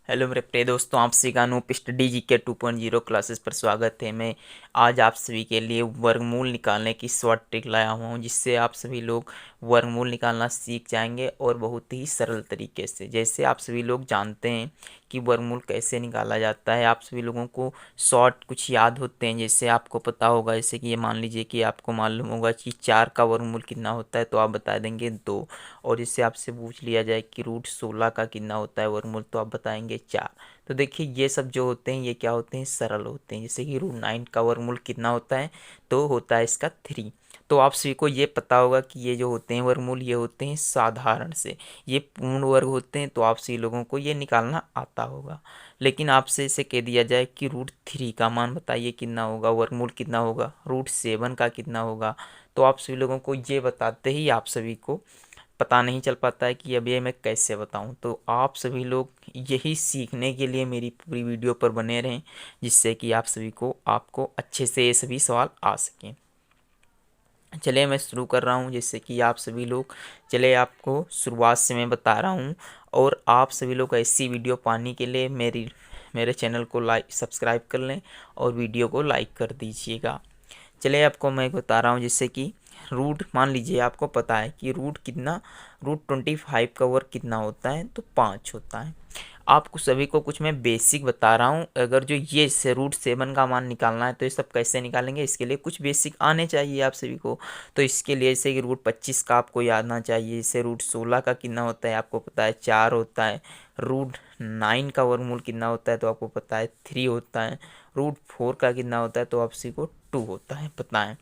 Hello मेरे प्रिय दोस्तों, आप सभी का अनूप स्टडी जी के 2.0 क्लासेस पर स्वागत है। मैं आज आप सभी के लिए वर्गमूल निकालने की शॉर्ट ट्रिक लाया हुआ हूँ, जिससे आप सभी लोग वर्गमूल निकालना सीख जाएंगे और बहुत ही सरल तरीके से। जैसे आप सभी लोग जानते हैं कि वर्गमूल कैसे निकाला जाता है, आप सभी लोगों को शॉर्ट कुछ याद होते हैं। जैसे आपको पता होगा, जैसे कि ये मान लीजिए कि आपको मालूम होगा कि 4 का वर्गमूल कितना होता है, तो आप बता देंगे 2। और इससे आपसे पूछ लिया जाए कि रूट 16 का कितना होता है वर्गमूल, तो आप बताएंगे 4। तो देखिए ये सब जो होते हैं ये क्या होते हैं, सरल होते हैं। जैसे कि रूट 9 का वर्गमूल कितना होता है, तो होता है इसका 3। तो आप सभी को ये पता होगा कि ये जो होते हैं वर्गमूल, ये होते हैं साधारण से, ये पूर्ण वर्ग होते हैं। तो आप सभी लोगों को ये निकालना आता होगा। लेकिन आपसे इसे कह दिया जाए कि रूट 3 का मान बताइए कितना होगा, वर्गमूल कितना होगा, रूट 7 का कितना होगा, तो आप सभी लोगों को ये बताते ही आप सभी को पता नहीं चल पाता है कि अब ये मैं कैसे बताऊं। तो आप सभी लोग यही सीखने के लिए मेरी पूरी वीडियो पर बने रहें, जिससे कि आप सभी को आपको अच्छे से ये सभी सवाल आ सकें। चलिए मैं शुरू कर रहा हूं, जिससे कि आप सभी लोग, चलिए आपको शुरुआत से मैं बता रहा हूं। और आप सभी लोग ऐसी वीडियो पाने के लिए मेरे चैनल को लाइक सब्सक्राइब कर लें और वीडियो को लाइक कर दीजिएगा। चलिए आपको मैं बता रहा हूँ, जिससे कि रूट मान लीजिए आपको पता है कि रूट 25 का वर्ग कितना होता है, तो 5 होता है। आपको सभी को कुछ मैं बेसिक बता रहा हूँ। अगर जो ये से रूट 7 का मान निकालना है, तो ये सब कैसे निकालेंगे, इसके लिए कुछ बेसिक आने चाहिए आप सभी को। तो इसके लिए जैसे कि रूट 25 का आपको याद आना चाहिए। जैसे रूट 16 का कितना होता है आपको पता है, 4 होता है। रूट 9 का वर्गमूल कितना होता है, तो आपको पता है 3 होता है। रूट 4 का कितना होता है, तो आप सभी को 2 होता है पता है।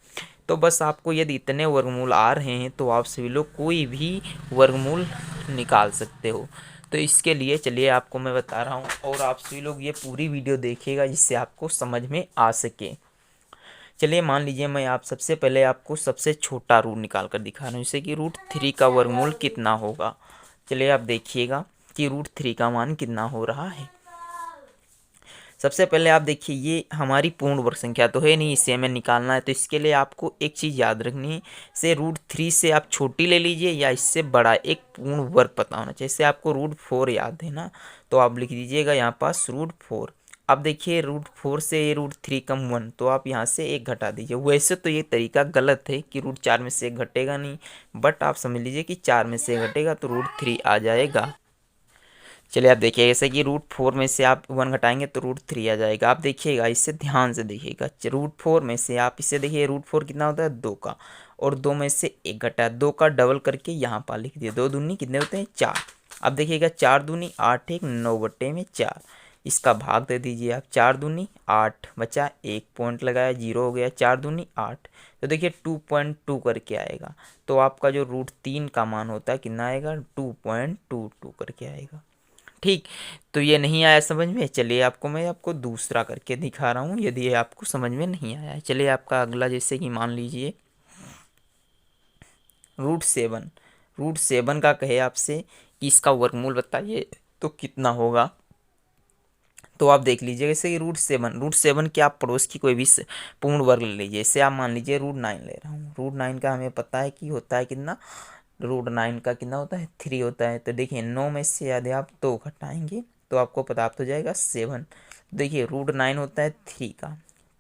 तो बस आपको यदि इतने वर्गमूल आ रहे हैं, तो आप सभी लोग कोई भी वर्गमूल निकाल सकते हो। तो इसके लिए चलिए आपको मैं बता रहा हूँ, और आप सभी लोग ये पूरी वीडियो देखिएगा, जिससे आपको समझ में आ सके। चलिए मान लीजिए मैं आप सबसे पहले आपको सबसे छोटा रूट निकाल कर दिखा रहा हूँ, जैसे कि रूट 3 का वर्गमूल कितना होगा। चलिए आप देखिएगा कि रूट 3 का मान कितना हो रहा है। सबसे पहले आप देखिए, ये हमारी पूर्ण वर्ग संख्या तो है नहीं, इसे हमें निकालना है। तो इसके लिए आपको एक चीज़ याद रखनी है, से रूट 3 से आप छोटी ले लीजिए या इससे बड़ा एक पूर्ण वर्ग पता होना चाहिए। जैसे आपको रूट 4 याद है ना, तो आप लिख दीजिएगा यहाँ पास रूट 4। अब देखिए रूट 4 से रूट 3 कम 1, तो आप यहाँ से एक घटा दीजिए। वैसे तो ये तरीका गलत है कि रूट 4 में से एक घटेगा नहीं, बट आप समझ लीजिए कि 4 में से एक घटेगा तो रूट 3 आ जाएगा। चलिए आप देखिए, जैसे कि रूट 4 में से आप 1 घटाएंगे तो रूट 3 आ जाएगा। आप देखिएगा, इससे ध्यान से देखिएगा। रूट 4 में से आप इसे देखिए, रूट 4 कितना होता है 2 का, और 2 में से 1 घटा, 2 का डबल करके यहाँ पर लिख दिया। 2 दूनी कितने होते हैं 4। अब देखिएगा 4 दूनी 8, 1 9 बट्टे में 4। इसका भाग दे दीजिए आप, 4 दूनी 8 बचा, 1 पॉइंट लगाया, 0 हो गया। 4 दूनी 8, तो देखिए 2.2 करके आएगा। तो आपका जो रूट 3 का मान होता है कितना आएगा, 2.22 करके आएगा। ठीक। तो ये नहीं आया समझ में, चलिए मैं आपको दूसरा करके दिखा रहा हूँ, यदि ये आपको समझ में नहीं आया है। चलिए आपका अगला, जैसे कि मान लीजिए रूट 7 का कहे आपसे कि इसका वर्गमूल बताइए तो कितना होगा। तो आप देख लीजिए, जैसे कि रूट सेवन के आप पड़ोस की कोई भी पूर्ण वर्ग ले लीजिए। इससे आप मान लीजिए रूट 9 ले रहा हूँ। रूट 9 का हमें पता है कि होता है कितना, रूट 9 का कितना होता है 3 होता है। तो देखिए 9 में से यदि आप 2 घटाएंगे तो आपको प्राप्त हो जाएगा 7। देखिए रूट 9 होता है 3 का,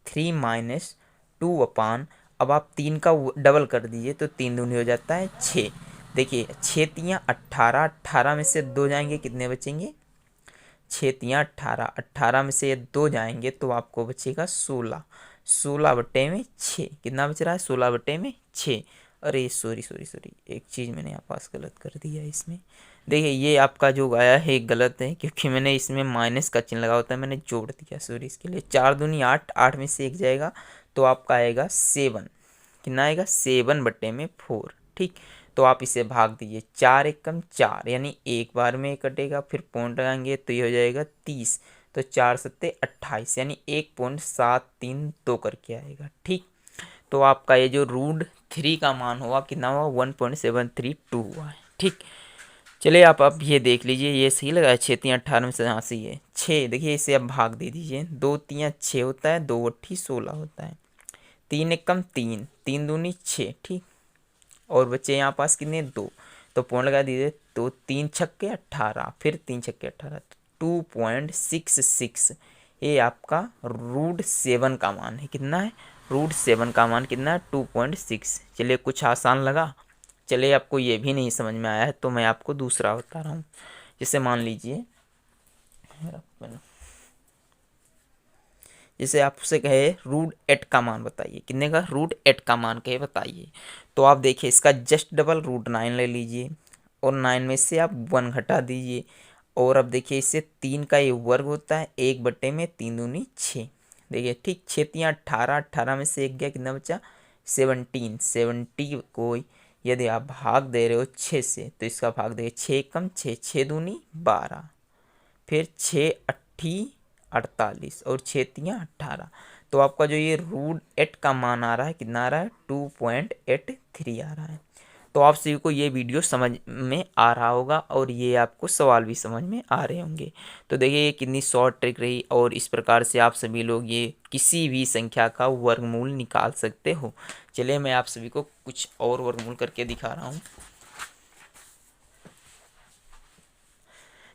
3 माइनस 2 अपान, अब आप 3 का डबल कर दीजिए तो 3 दूनी हो जाता है 6। देखिए 6 तियाँ 18, 18 में से 2 जाएंगे कितने बचेंगे, 6 तियाँ 18, 18 में से ये 2 जाएंगे तो आपको बचेगा 16। 16 बट्टे में 6 कितना बच रहा है, 16 बट्टे में 6। अरे सॉरी सॉरी सॉरी, एक चीज़ मैंने यहाँ पास गलत कर दिया है इसमें। देखिए ये आपका जो आया है गलत है, क्योंकि मैंने इसमें माइनस का चिन्ह लगा होता है, मैंने जोड़ दिया, सॉरी इसके लिए। 4 दूनी 8, 8 में से 1 जाएगा तो आपका आएगा 7। कितना आएगा, 7 बट्टे में 4। ठीक। तो आप इसे भाग दीजिए, 4 एकम 4, यानी एक बार में कटेगा, फिर पॉइंट लगाएंगे तो ये हो जाएगा 30। तो 4 सत्ते 28, यानी 1.732 करके आएगा। ठीक। तो आपका ये जो रूट 3 का मान हुआ कितना हुआ, 1.732 हुआ है। ठीक। चलिए आप अब ये देख लीजिए, ये सही लगा है, 6 तियाँ 18 में से हाँ सही है 6। देखिए इसे अब भाग दे दीजिए, 2 तियाँ 6 होता है, 2 अट्ठी 16 होता है, 3 एकम 3, 3 दूनी 6। ठीक। और बच्चे यहाँ पास कितने 2, तो पॉइंट लगा दीजिए। तो 3 छक्के 18, फिर 3 छक्के 18, 2.66। ये आपका √7 का मान है। कितना है? √7 का मान कितना है? 2.6। चलिए कुछ आसान लगा। चलिए आपको ये भी नहीं समझ में आया है तो मैं आपको दूसरा बता रहा हूँ। जैसे मान लीजिए जैसे आपसे कहे √8 का मान बताइए। कितने का? √8 का मान कहे बताइए। तो आप देखिए इसका जस्ट डबल √9 ले लीजिए और 9 में से आप 1 घटा दीजिए। और अब देखिए इससे 3 का ये वर्ग होता है, 1/3 3×2 = 6। देखिए ठीक, 6×3 = 18, 18 में से 1 गया, कितना बचा? 17। 70 को यदि आप भाग दे रहे हो 6 से तो इसका भाग देखिए 6 कम 6, 6×2 = 12, फिर 6×8 = 48 और 6×3 = 18। तो आपका जो ये √8 का मान आ रहा है, कितना आ रहा है? 2.83 आ रहा है। तो आप सभी को ये वीडियो समझ में आ रहा होगा और ये आपको सवाल भी समझ में आ रहे होंगे। तो देखिए ये कितनी शॉर्ट ट्रिक रही और इस प्रकार से आप सभी लोग ये किसी भी संख्या का वर्गमूल निकाल सकते हो। चलिए मैं आप सभी को कुछ और वर्गमूल करके दिखा रहा हूँ।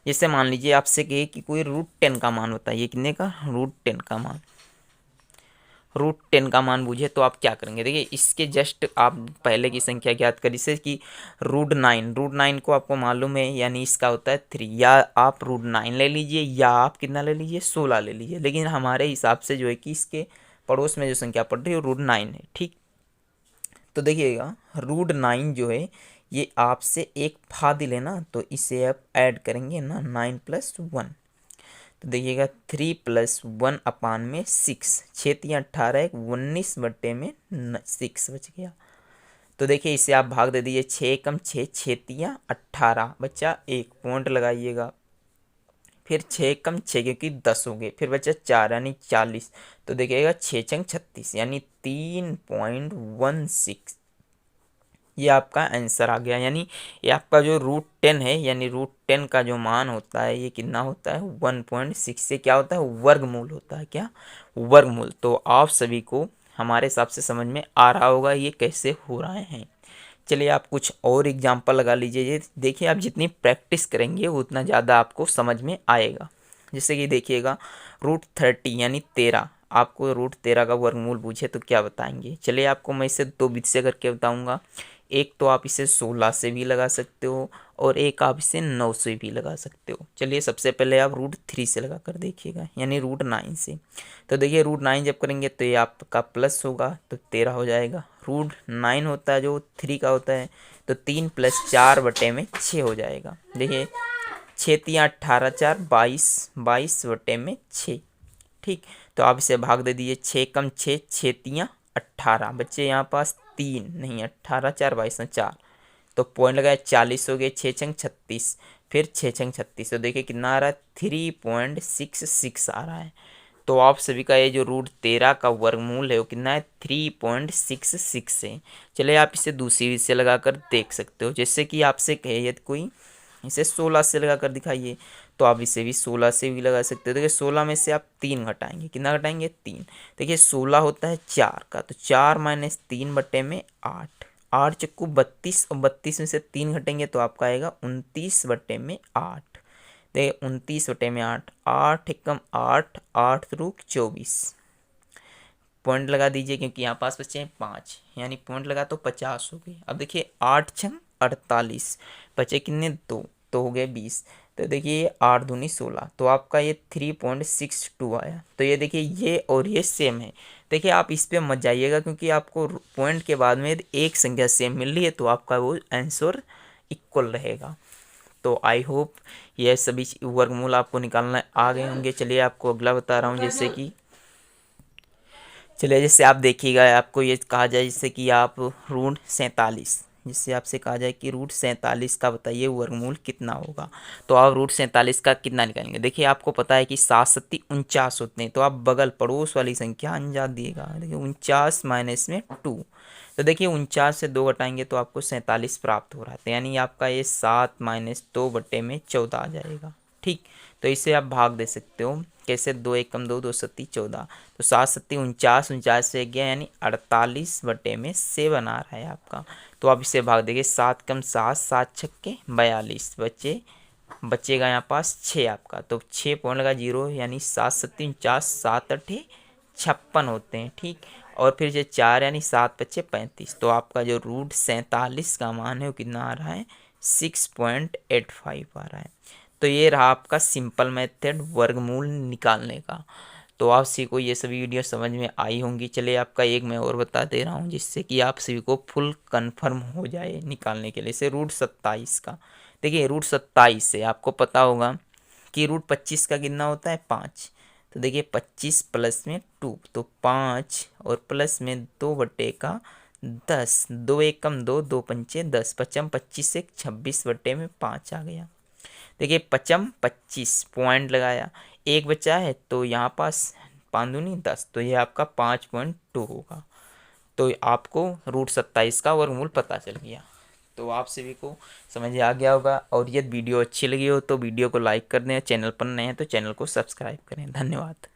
जैसे मान लीजिए आपसे कहे कि कोई √10 का मान बताइए। कितने का? √10 का मान। √10 का मान बूझे तो आप क्या करेंगे? देखिए इसके जस्ट आप पहले की संख्या ज्ञात करिए, जैसे कि √9 को आपको मालूम है, यानी इसका होता है 3। या आप √9 ले लीजिए या आप कितना ले लीजिए? 16 ले लीजिए। लेकिन हमारे हिसाब से जो है कि इसके पड़ोस में जो संख्या पड़ रही है वो √9 है। ठीक, तो देखिएगा √9 जो है ये आपसे एक फादिल है ना, तो इसे आप ऐड करेंगे ना, 9 + 1। तो देखिएगा 3 + 1/6, 6×3 = 18, 19/6 बच गया। तो देखिए इसे आप भाग दे दीजिए, 6 कम 6, 6×3 = 18, बच्चा 1 पॉइंट लगाइएगा। फिर 6 कम 6 क्योंकि 10 हो गए, फिर बचा 4 यानी 40। तो देखिएगा 6×6 = 36 यानी 3.16। ये आपका आंसर आ गया। यानी ये आपका जो √10 है, यानी √10 का जो मान होता है ये कितना होता है? 1.6 से क्या होता है? वर्गमूल होता है। क्या? वर्गमूल। तो आप सभी को हमारे हिसाब से समझ में आ रहा होगा ये कैसे हो रहे हैं। चलिए आप कुछ और एग्जाम्पल लगा लीजिए। ये देखिए आप जितनी प्रैक्टिस करेंगे उतना ज़्यादा आपको समझ में आएगा। जैसे कि देखिएगा √30 यानी 13, आपको √13 का वर्गमूल पूछे तो क्या बताएंगे? चलिए आपको मैं इसे 2 विधि से करके बताऊंगा। एक तो आप इसे 16 से भी लगा सकते हो और एक आप इसे 9 से भी लगा सकते हो। चलिए सबसे पहले आप √3 से लगा कर देखिएगा, यानी √9 से। तो देखिए √9 जब करेंगे तो ये आपका प्लस होगा तो 13 हो जाएगा। √9 होता है जो 3 का होता है, तो 3 + 4/6 हो जाएगा। देखिए 6×3 = 18, 4 22, 22/6। ठीक, तो आप इसे भाग दे दीजिए, 6 कम 6, 6×3 = 18, बच्चे यहाँ पास 3 नहीं, 18, 4 22 4, तो पॉइंट लगाए 40 हो गए, 6×6 = 36, फिर 6×6 = 36। तो देखिए कितना आ रहा है? 3.66 आ रहा है। तो आप सभी का ये जो √13 का वर्गमूल है वो कितना है? 3.66 है। चलिए आप इसे दूसरी विधि से लगा कर देख सकते हो। जैसे कि आपसे कहे यदि कोई इसे 16 से लगा कर दिखाइए, तो आप इसे भी 16 से भी लगा सकते हो। देखिए 16 में से आप 3 घटाएंगे, कितना घटाएंगे? 3। देखिए 16 होता है 4 का, तो 4 - 3/8, 8 चक्कू 32 और 32 में से 3 घटेंगे तो आपका आएगा 29/8। देखिए 29/8, 8 एकम 8, 8 त्रिक 24, पॉइंट लगा दीजिए क्योंकि यहाँ पास बचे हैं 5, यानी पॉइंट लगा तो 50 हो गए। अब देखिए 8×6 = 48, बचे कितने? 2, तो हो गए 20। तो देखिए 8×2 = 16, तो आपका ये 3.62 आया। तो ये देखिए ये और ये सेम है। देखिए आप इस पे मत जाइएगा क्योंकि आपको पॉइंट के बाद में यदि एक संख्या सेम मिल रही है तो आपका वो आंसर इक्वल रहेगा। तो आई होप यह सभी वर्गमूल आपको निकालना आ गए होंगे। चलिए आपको अगला बता रहा हूँ। जैसे आप देखिएगा, आपको ये कहा जाए जैसे कि आप √47, जिससे आपसे कहा जाए कि √47 का बताइए वर्गमूल कितना होगा। तो आप √47 का कितना निकालेंगे? देखिए आपको पता है कि 7×7 = 49 होते हैं, तो आप बगल पड़ोस वाली संख्या अंजाद दिएगा। देखिए 49 - 2, तो देखिए 49 से 2 घटाएंगे तो आपको 47 प्राप्त हो रहा है। यानी आपका ये 7 - 2/14 आ जाएगा। ठीक, तो इसे आप भाग दे सकते हो। कैसे? 2 एकम 2, 2 सत्ती 14, तो 7×7 = 49, 49 से गया यानी 48/7 आ रहा है आपका। तो आप इसे भाग देंगे, 7 कम 7, 7 छक्के 42, बच्चे बचेगा यहाँ पास 6 आपका, तो 6 पॉइंट लगा 0 यानी 7 7 49, 7 8 56 होते हैं, ठीक। और फिर जो 4 यानी 7 5 35, तो आपका जो रूट 47 का मान है वो कितना आ रहा है, 6.85 आ रहा है। तो ये रहा आपका सिंपल मेथड वर्गमूल निकालने का। तो आप सभी को ये सभी वीडियो समझ में आई होंगी। चलिए आपका एक मैं और बता दे रहा हूँ जिससे कि आप सभी को फुल कंफर्म हो जाए निकालने के लिए। से रूट 27 का, देखिए रूट 27 से आपको पता होगा कि रूट 25 का कितना होता है, 5। तो देखिए 25 प्लस में 2 तो 5 और प्लस में 2/10, 2 एक कम 2, 2 पंचे 10, पचम 25 से 26/5 आ गया। देखिए पचम 25 पॉइंट लगाया, एक बचा है तो यहाँ पास 5 दूनी 10, तो ये आपका 5.2 होगा। तो आपको रूट 27 का वर्गमूल पता चल गया। तो आप सभी को समझ आ गया होगा। और यदि वीडियो अच्छी लगी हो तो वीडियो को लाइक कर दें, चैनल पर नए हैं तो चैनल को सब्सक्राइब करें। धन्यवाद।